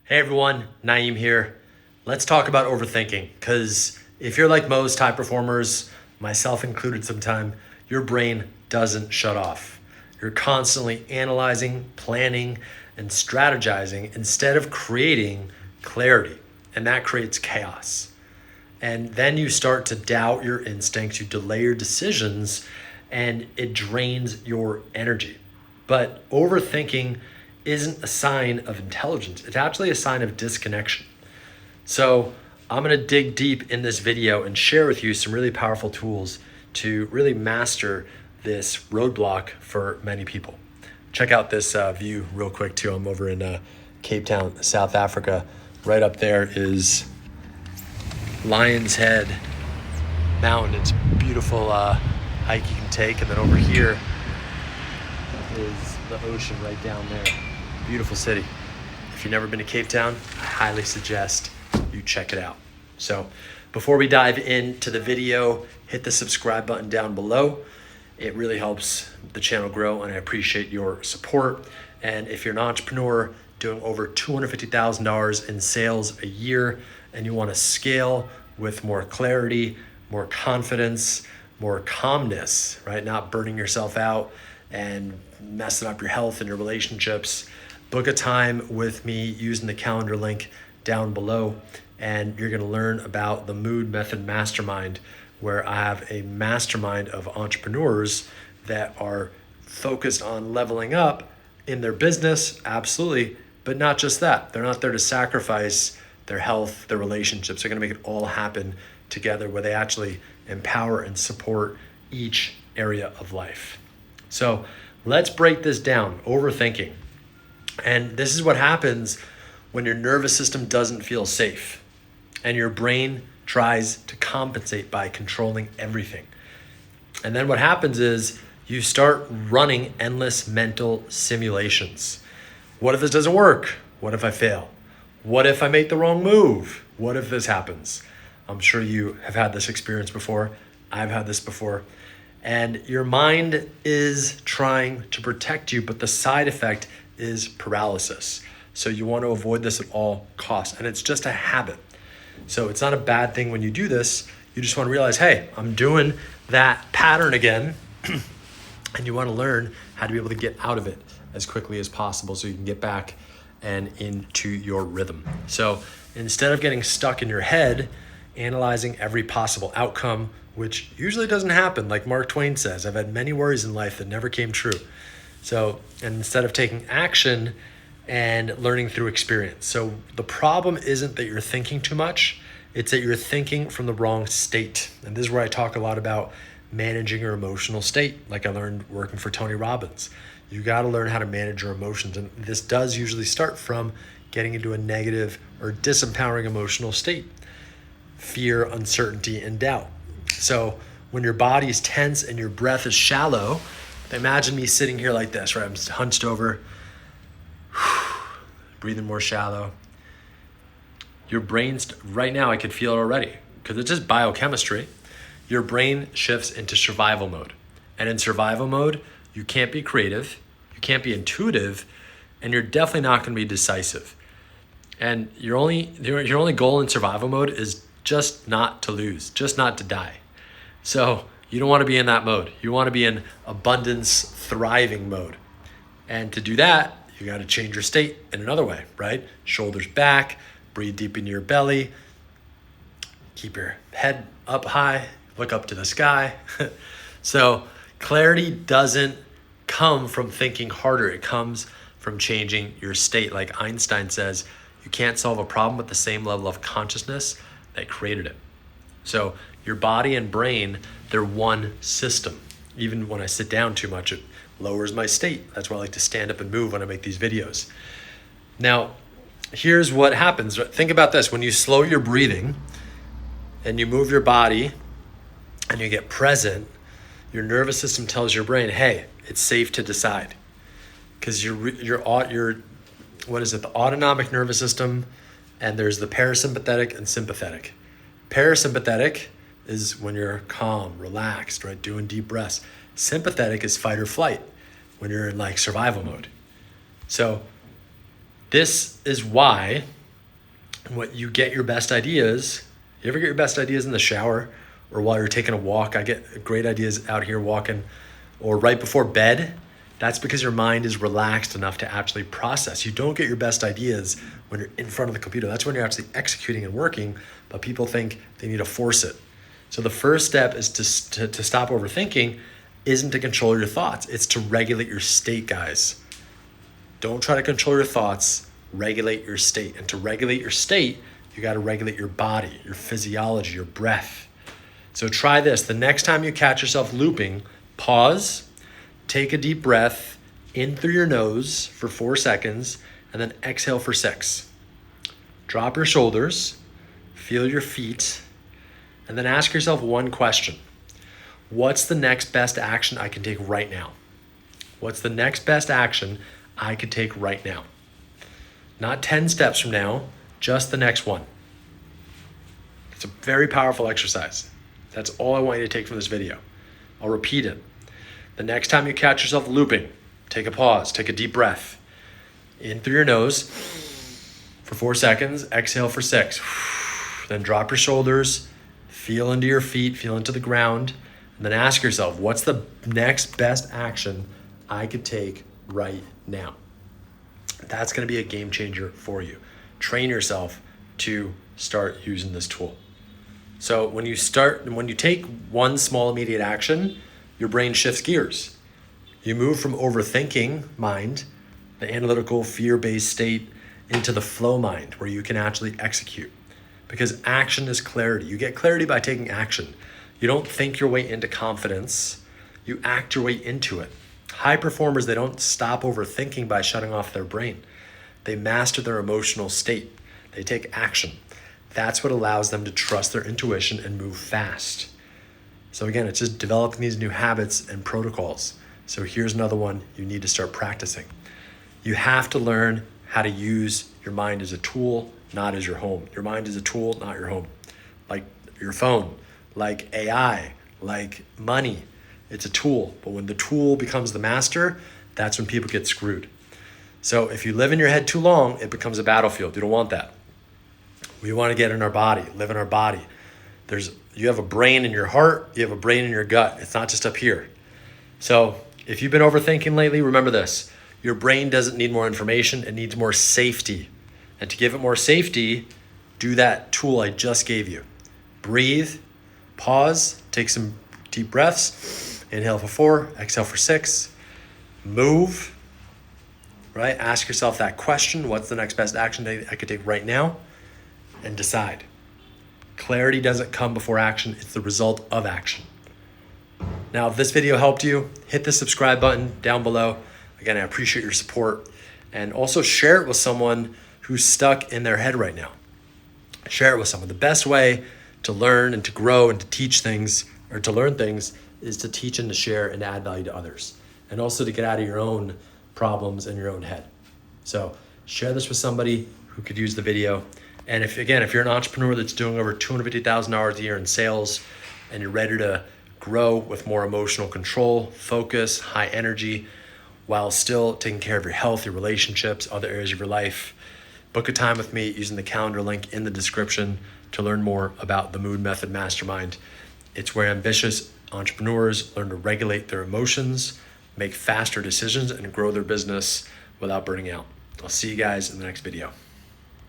Hey everyone, Naeem here. Let's talk about overthinking, because if you're like most high performers, myself included sometime, your brain doesn't shut off. You're constantly analyzing, planning, and strategizing instead of creating clarity, and that creates chaos. And then you start to doubt your instincts, you delay your decisions, and it drains your energy. But overthinking isn't a sign of intelligence. It's actually a sign of disconnection. So I'm going to dig deep in this video and share with you some really powerful tools to really master this roadblock for many people. Check out this view real quick too. I'm over in Cape Town, South Africa. Right up there is Lion's Head Mountain. It's a beautiful hike you can take. And then over here is the ocean right down there. Beautiful city. If you've never been to Cape Town, I highly suggest you check it out. So before we dive into the video, hit the subscribe button down below. It really helps the channel grow, and I appreciate your support. And if you're an entrepreneur doing over $250,000 in sales a year and you want to scale with more clarity, more confidence, more calmness, right? Not burning yourself out and messing up your health and your relationships, book a time with me using the calendar link down below, and you're going to learn about the Mood Method Mastermind, where I have a mastermind of entrepreneurs that are focused on leveling up in their business, absolutely, but not just that. They're not there to sacrifice their health, their relationships. They're going to make it all happen together, where they actually empower and support each area of life. So let's break this down. Overthinking. And this is what happens when your nervous system doesn't feel safe and your brain tries to compensate by controlling everything. And then what happens is you start running endless mental simulations. What if this doesn't work? What if I fail? What if I make the wrong move? What if this happens? I'm sure you have had this experience before. I've had this before. And your mind is trying to protect you, but the side effect is paralysis. So you want to avoid this at all costs. And it's just a habit. So it's not a bad thing when you do this. You just want to realize, hey, I'm doing that pattern again. And you want to learn how to be able to get out of it as quickly as possible so you can get back and into your rhythm. So instead of getting stuck in your head, analyzing every possible outcome, which usually doesn't happen, like Mark Twain says, I've had many worries in life that never came true. So, and instead of taking action and learning through experience. So the problem isn't that you're thinking too much, it's that you're thinking from the wrong state. And this is where I talk a lot about managing your emotional state, like I learned working for Tony Robbins. You got to learn how to manage your emotions. And this does usually start from getting into a negative or disempowering emotional state. Fear, uncertainty, and doubt. So when your body's tense and your breath is shallow, imagine me sitting here like this, right? I'm just hunched over, breathing more shallow. Your brain's, right now I could feel it already, because it's just biochemistry. Your brain shifts into survival mode. And in survival mode, you can't be creative, you can't be intuitive, and you're definitely not going to be decisive. And your only goal in survival mode is just not to lose, just not to die. So you don't want to be in that mode. You want to be in abundance, thriving mode. And to do that, you got to change your state in another way, right? Shoulders back, breathe deep into your belly, keep your head up high, look up to the sky. So clarity doesn't come from thinking harder. It comes from changing your state. Like Einstein says, you can't solve a problem with the same level of consciousness that created it. So your body and brain, they're one system. Even when I sit down too much, it lowers my state. That's why I like to stand up and move when I make these videos. Now, here's what happens. Think about this. When you slow your breathing and you move your body and you get present, your nervous system tells your brain, hey, it's safe to decide. Because your what is it? The autonomic nervous system, and there's the parasympathetic and sympathetic. Parasympathetic is when you're calm, relaxed, right? Doing deep breaths. Sympathetic is fight or flight, when you're in like survival mode. So this is why And what you get your best ideas, you ever get your best ideas in the shower or while you're taking a walk? I get great ideas out here walking or right before bed. That's because your mind is relaxed enough to actually process. You don't get your best ideas when you're in front of the computer. That's when you're actually executing and working, but people think they need to force it. So the first step is to stop overthinking isn't to control your thoughts. It's to regulate your state, guys. Don't try to control your thoughts. Regulate your state. And to regulate your state, you got to regulate your body, your physiology, your breath. So try this. The next time you catch yourself looping, pause, take a deep breath in through your nose for 4 seconds, and then exhale for 6. Drop your shoulders, feel your feet, and then ask yourself one question. What's the next best action I can take right now? What's the next best action I could take right now? Not 10 steps from now, just the next one. It's a very powerful exercise. That's all I want you to take from this video. I'll repeat it. The next time you catch yourself looping, take a pause, take a deep breath. In through your nose for 4 seconds, exhale for 6. Then drop your shoulders, feel into your feet, feel into the ground, and then ask yourself, what's the next best action I could take right now? That's going to be a game changer for you. Train yourself to start using this tool. So when you take one small immediate action, your brain shifts gears. You move from overthinking mind, the analytical, fear-based state, into the flow mind where you can actually execute. Because action is clarity. You get clarity by taking action. You don't think your way into confidence. You act your way into it. High performers, they don't stop overthinking by shutting off their brain. They master their emotional state. They take action. That's what allows them to trust their intuition and move fast. So again, it's just developing these new habits and protocols. So here's another one you need to start practicing. You have to learn how to use your mind as a tool, not as your home. Your mind is a tool, not your home. Like your phone, like AI, like money. It's a tool, but when the tool becomes the master, that's when people get screwed. So if you live in your head too long, it becomes a battlefield. You don't want that. We want to get in our body, live in our body. You have a brain in your heart, you have a brain in your gut. It's not just up here. So if you've been overthinking lately, remember this. Your brain doesn't need more information, it needs more safety. And to give it more safety, do that tool I just gave you. Breathe, pause, take some deep breaths. Inhale for 4, exhale for 6. Move, right? Ask yourself that question. What's the next best action I could take right now? And decide. Clarity doesn't come before action. It's the result of action. Now, if this video helped you, hit the subscribe button down below. Again, I appreciate your support. And also share it with someone who's stuck in their head right now. Share it with someone. The best way to learn and to grow and to teach things or to learn things is to teach and to share and to add value to others. And also to get out of your own problems in your own head. So share this with somebody who could use the video. And if you're an entrepreneur that's doing over $250,000 a year in sales and you're ready to grow with more emotional control, focus, high energy, while still taking care of your health, your relationships, other areas of your life, book a time with me using the calendar link in the description to learn more about the Mood Method Mastermind. It's where ambitious entrepreneurs learn to regulate their emotions, make faster decisions, and grow their business without burning out. I'll see you guys in the next video.